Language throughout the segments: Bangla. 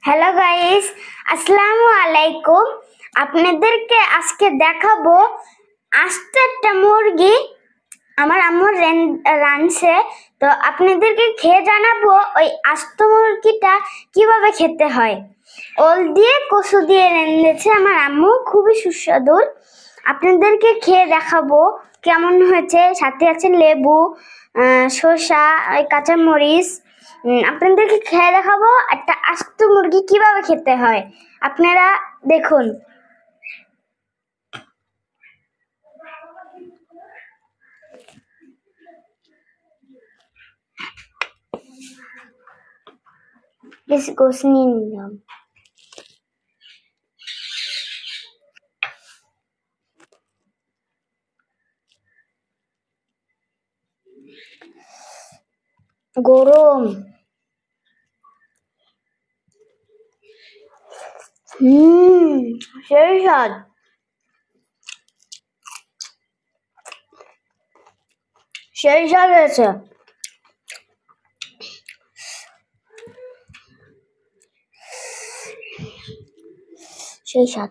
হ্যালো গাইস, আসসালামু আলাইকুম। আপনাদেরকে আজকে দেখাবো আস্ত একটা মুরগি আমার আম্মু রাঁধছে। তো আপনাদেরকে খেয়ে জানাবো ওই আস্ত মুরগিটা কিভাবে খেতে হয়। ওল দিয়ে কচু দিয়ে রেঁধেছে আমার আম্মু, খুবই সুস্বাদু। আপনাদেরকে খেয়ে দেখাবো কেমন হয়েছে। সাথে আছে লেবু, শসা, কাঁচামরিচ। আপনাদেরকে খেয়ে দেখাবো একটা আস্ত মুরগি কিভাবে খেতে হয়। আপনারা দেখুন। বেশি গোস নিয়ে নিলাম। গরম। সেই স্বাদ। সেই স্বাদ হয়েছে। সেই স্বাদ।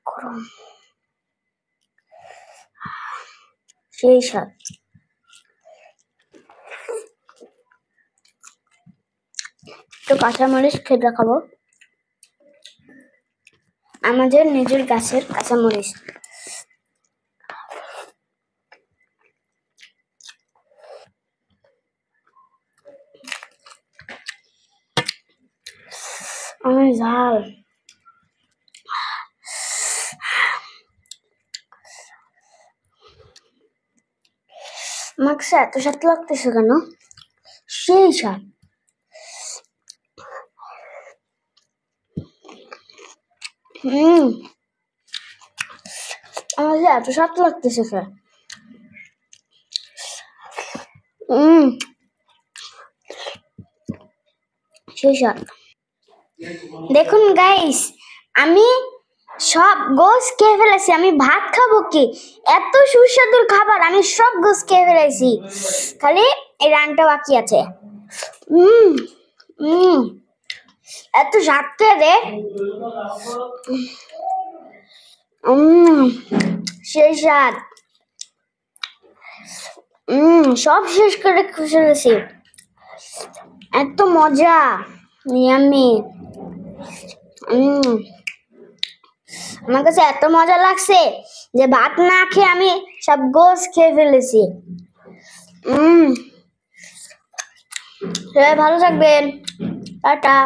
গরম। সেই স্বাদ। তো কাঁচামরিচ খেয়ে দেখাবো, আমাদের নিজের গাছের কাঁচামরিচ। অনেক ঝাল। আমার কাছে এত স্বাদ লাগতেছে কেন? সেই স্বাদ। আমার কাছে এত স্বাদ লাগতেছে কেন? সেই স্বাদ। দেখুন গাইস, আমি সব গোস খেয়ে ফেলেছি। আমি ভাত খাবো কি? এত সুস্বাদুর খাবার, আমি সব গোস খেয়ে ফেলেছি। খালি এই রানটা বাকি আছে। এত স্বাদ রে। সেই স্বাদ। সব শেষ করে ফেলেছি। এত মজা, ইয়াম্মি। আমার কাছে এত মজা লাগছে যে ভাত না খেয়ে আমি সব গোস খেয়ে ফেলেছি। সবাই ভালো থাকবেন। টাটা।